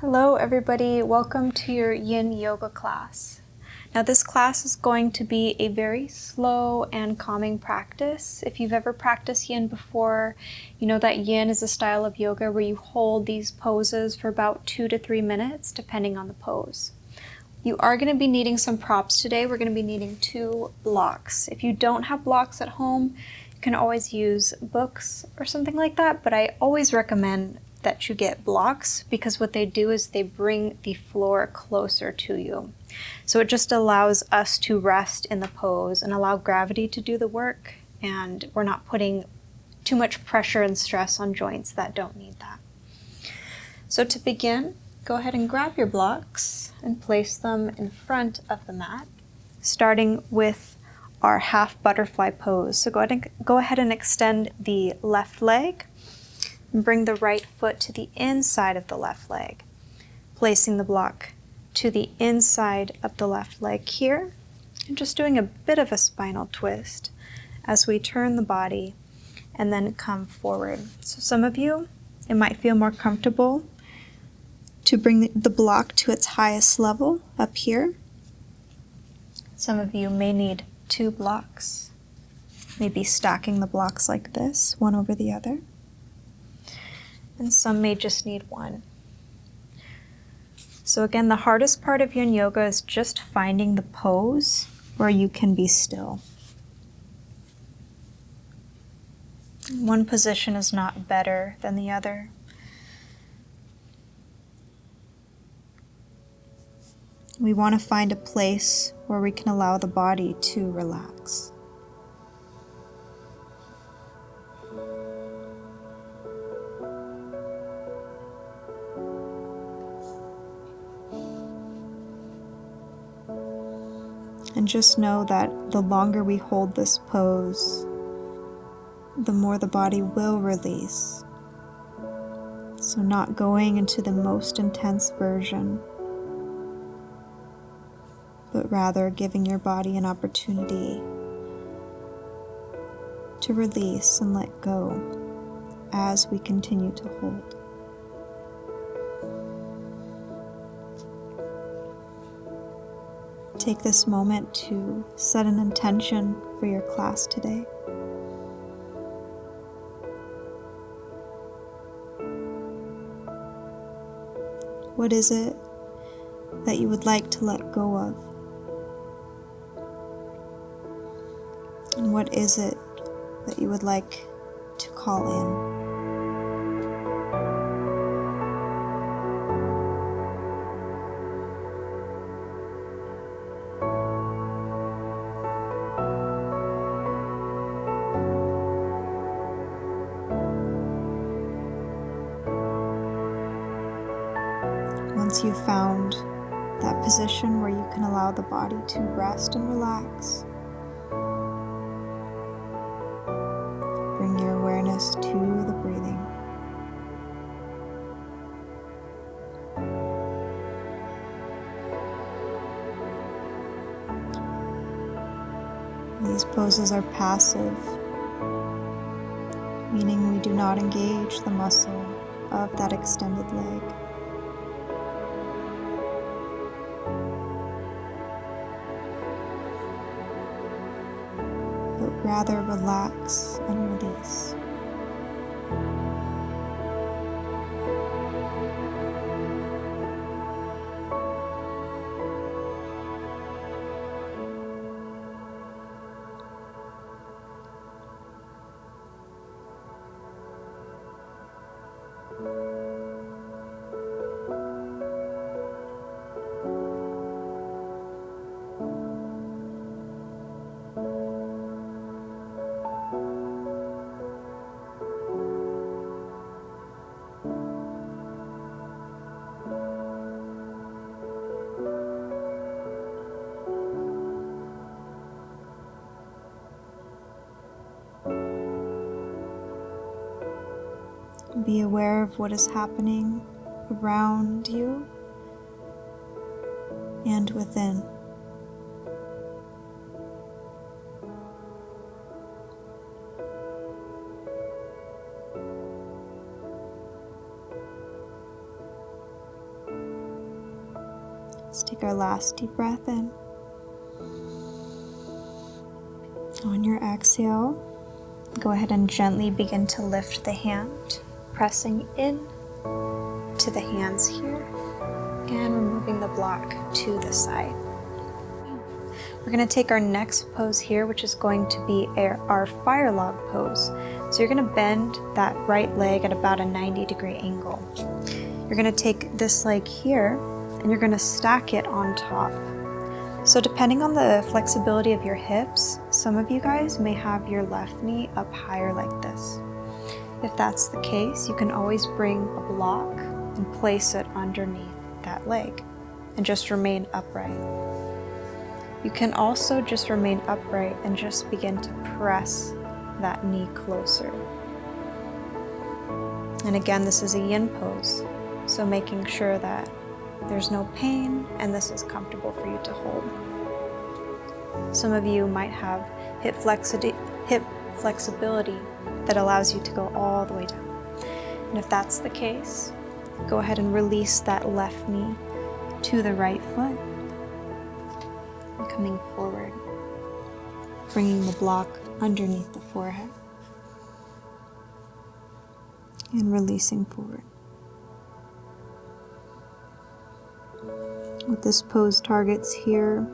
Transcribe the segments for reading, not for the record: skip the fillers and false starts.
Hello everybody, welcome to your Yin Yoga class. Now this class is going to be a very slow and calming practice. If you've ever practiced Yin before, you know that Yin is a style of yoga where you hold these poses for about 2 to 3 minutes, depending on the pose. You are going to be needing some props today. We're going to be needing 2 blocks. If you don't have blocks at home, you can always use books or something like that, but I always recommend that you get blocks because what they do is they bring the floor closer to you. So it just allows us to rest in the pose and allow gravity to do the work, and we're not putting too much pressure and stress on joints that don't need that. So to begin, go ahead and grab your blocks and place them in front of the mat, starting with our half butterfly pose. So go ahead and extend the left leg and bring the right foot to the inside of the left leg, placing the block to the inside of the left leg here, and just doing a bit of a spinal twist as we turn the body and then come forward. So some of you, it might feel more comfortable to bring the block to its highest level up here. Some of you may need 2 blocks, maybe stacking the blocks like this, one over the other. And some may just need 1. So again, the hardest part of Yin Yoga is just finding the pose where you can be still. One position is not better than the other. We want to find a place where we can allow the body to relax. And just know that the longer we hold this pose, the more the body will release. So not going into the most intense version, but rather giving your body an opportunity to release and let go as we continue to hold. Take this moment to set an intention for your class today. What is it that you would like to let go of? And what is it that you would like to call in? Once you've found that position where you can allow the body to rest and relax, bring your awareness to the breathing. These poses are passive, meaning we do not engage the muscle of that extended leg. Rather relax and release. Be aware of what is happening around you and within. Let's take our last deep breath in. On your exhale, go ahead and gently begin to lift the hand, pressing in to the hands here and removing the block to the side. We're going to take our next pose here, which is going to be our fire log pose. So you're going to bend that right leg at about a 90-degree angle. You're going to take this leg here and you're going to stack it on top. So depending on the flexibility of your hips, some of you guys may have your left knee up higher like this. If that's the case, you can always bring a block and place it underneath that leg and just remain upright. You can also just remain upright and just begin to press that knee closer. And again, this is a yin pose, so making sure that there's no pain and this is comfortable for you to hold. Some of you might have hip flexibility that allows you to go all the way down. And if that's the case, go ahead and release that left knee to the right foot. And coming forward, bringing the block underneath the forehead. And releasing forward. What this pose targets here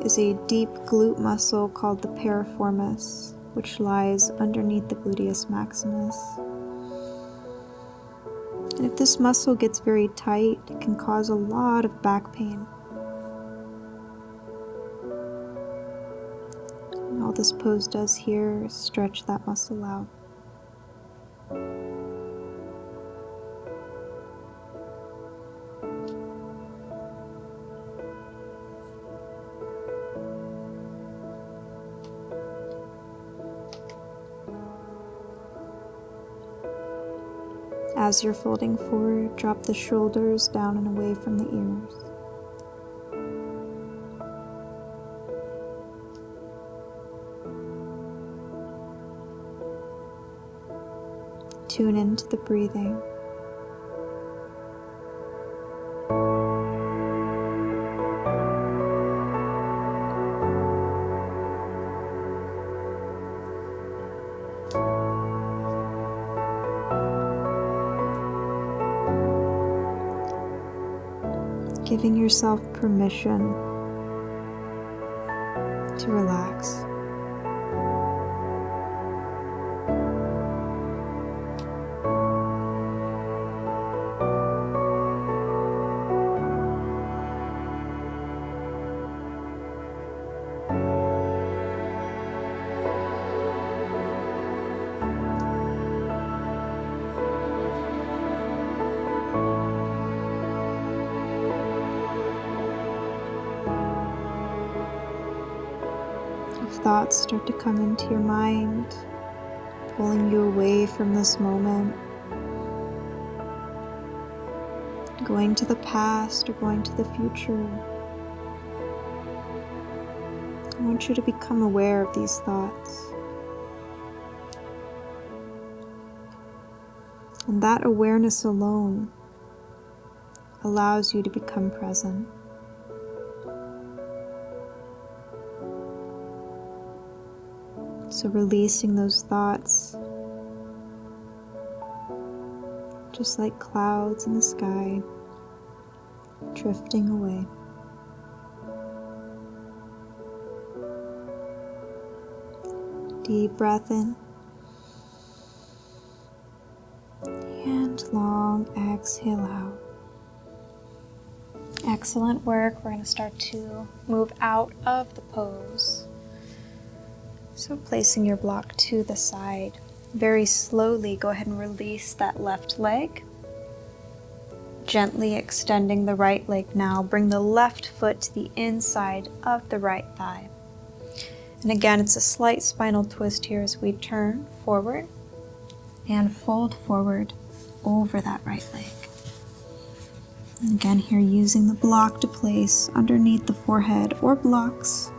is a deep glute muscle called the piriformis, which lies underneath the gluteus maximus. And if this muscle gets very tight, it can cause a lot of back pain. And all this pose does here is stretch that muscle out. As you're folding forward, drop the shoulders down and away from the ears. Tune into the breathing. Giving yourself permission to relax. Thoughts start to come into your mind, pulling you away from this moment, going to the past or going to the future. I want you to become aware of these thoughts. And that awareness alone allows you to become present. So releasing those thoughts, just like clouds in the sky, drifting away. Deep breath in, and long exhale out. Excellent work. We're going to start to move out of the pose. So placing your block to the side, very slowly go ahead and release that left leg. Gently extending the right leg now, bring the left foot to the inside of the right thigh. And again, it's a slight spinal twist here as we turn forward and fold forward over that right leg. And again, here using the block to place underneath the forehead or blocks.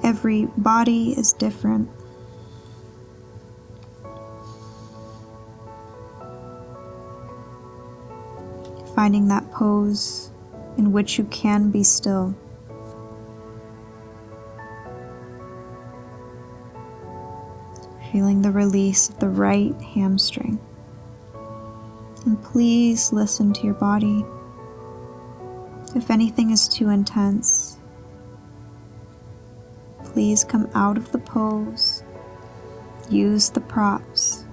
Every body is different. finding that pose in which you can be still. Feeling the release of the right hamstring. And please listen to your body. If anything is too intense, please come out of the pose. Use the props.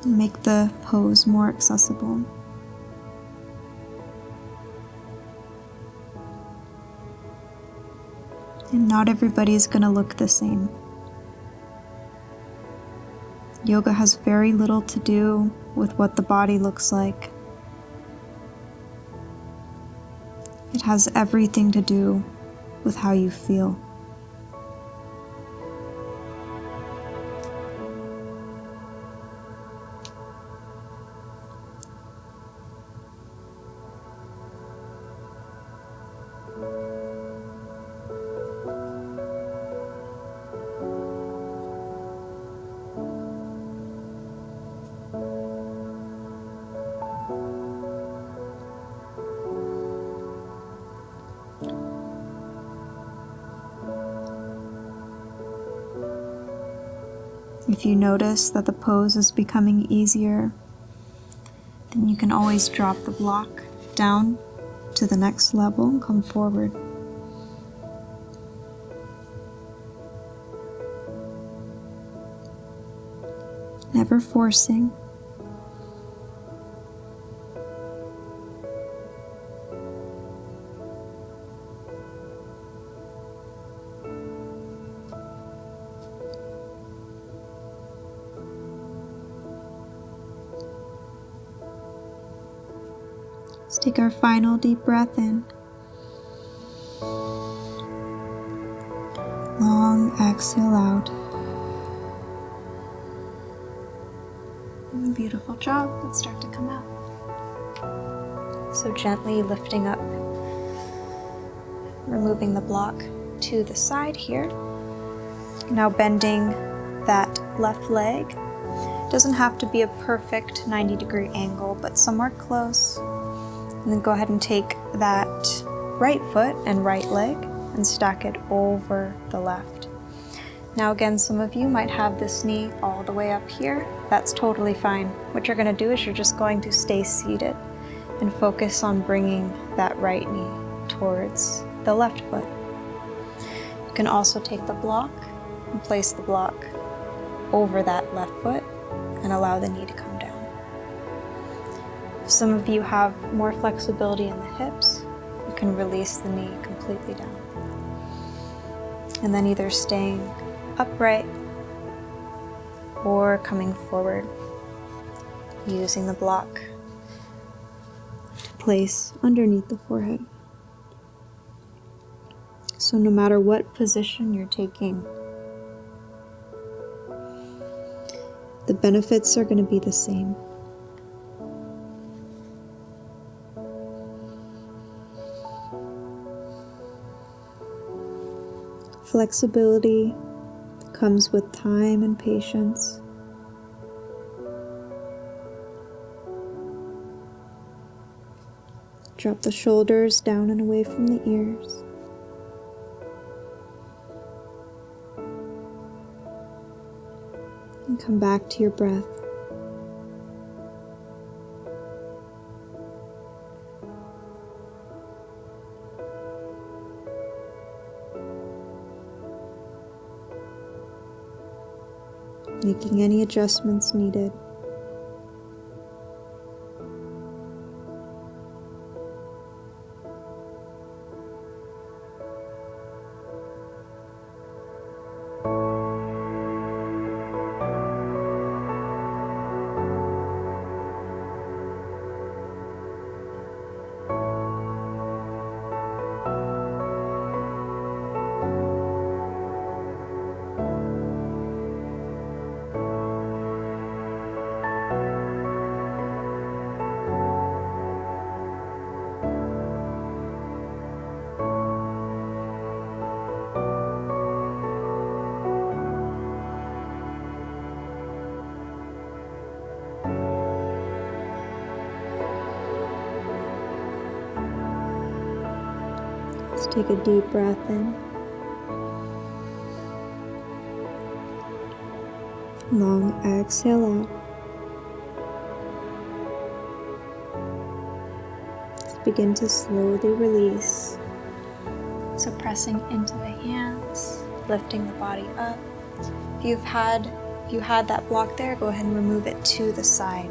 And make the pose more accessible. And not everybody is going to look the same. Yoga has very little to do with what the body looks like. It has everything to do with how you feel. If you notice that the pose is becoming easier, then you can always drop the block down to the next level and come forward. Never forcing. Let's take our final deep breath in. Long exhale out. Beautiful job. Let's start to come out. So gently lifting up, removing the block to the side here. Now bending that left leg. Doesn't have to be a perfect 90-degree angle, but somewhere close. And then go ahead and take that right foot and right leg and stack it over the left. Now again, some of you might have this knee all the way up here. That's totally fine. What you're going to do is you're just going to stay seated and focus on bringing that right knee towards the left foot. You can also take the block and place the block over that left foot and allow the knee to come down. If some of you have more flexibility in the hips, you can release the knee completely down. And then either staying upright or coming forward, using the block to place underneath the forehead. So no matter what position you're taking, the benefits are going to be the same. Flexibility comes with time and patience. Drop the shoulders down and away from the ears. And come back to your breath. Making any adjustments needed. Take a deep breath in. Long exhale out. Just begin to slowly release. So pressing into the hands, lifting the body up. If you had that block there, go ahead and remove it to the side.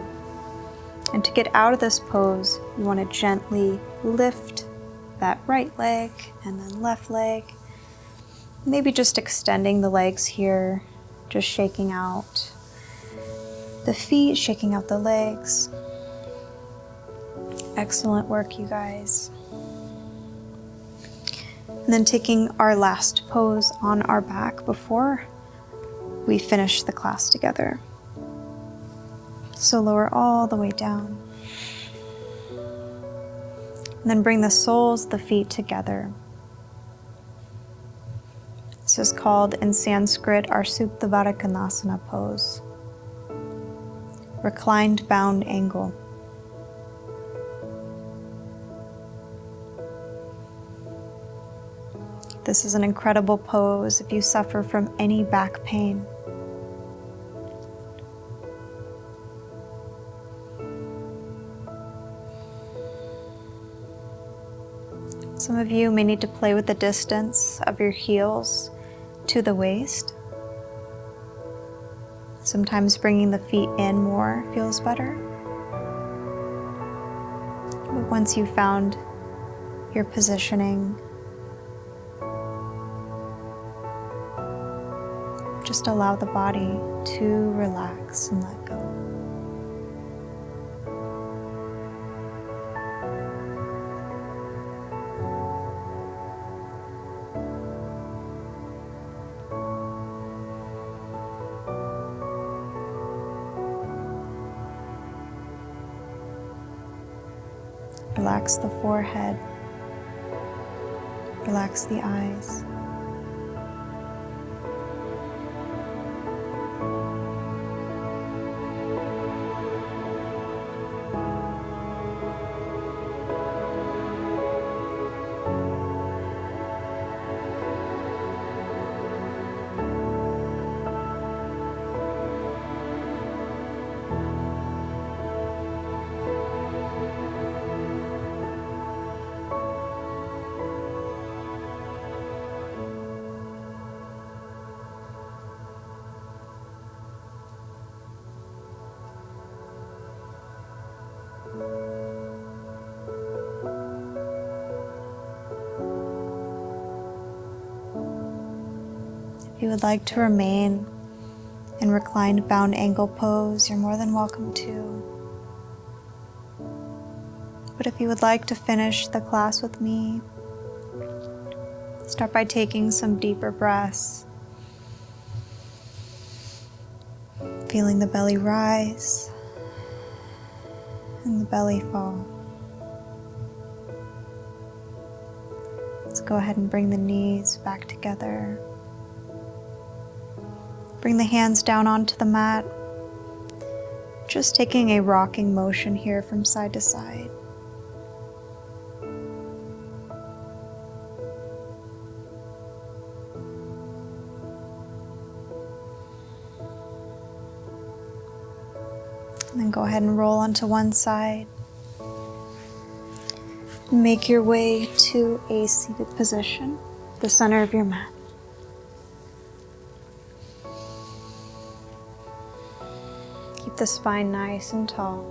And to get out of this pose, you want to gently lift that right leg and then left leg. Maybe just extending the legs here, just shaking out the feet, shaking out the legs. Excellent work, you guys. And then taking our last pose on our back before we finish the class together. So lower all the way down. And then bring the soles of the feet together. This is called in Sanskrit our Supta Konasana pose. Reclined bound angle. This is an incredible pose if you suffer from any back pain. Some of you may need to play with the distance of your heels to the waist. Sometimes bringing the feet in more feels better. But once you've found your positioning, just allow the body to relax and let go. Relax the forehead. Relax the eyes. If you would like to remain in reclined bound angle pose, you're more than welcome to. But if you would like to finish the class with me, start by taking some deeper breaths, feeling the belly rise and the belly fall. Let's go ahead and bring the knees back together. Bring the hands down onto the mat, just taking a rocking motion here from side to side. And then go ahead and roll onto one side. Make your way to a seated position, the center of your mat. Keep the spine nice and tall.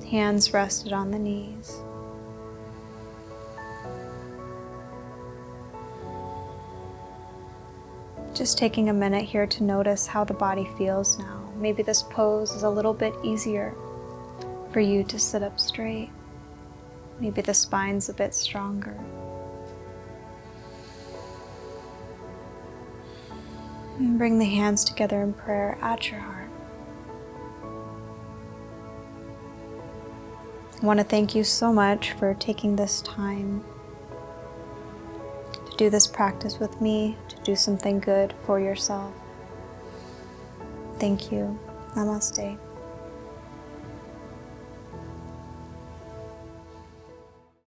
Hands rested on the knees. Just taking a minute here to notice how the body feels now. Maybe this pose is a little bit easier for you to sit up straight. Maybe the spine's a bit stronger. And bring the hands together in prayer at your heart. I want to thank you so much for taking this time to do this practice with me, to do something good for yourself. Thank you. Namaste.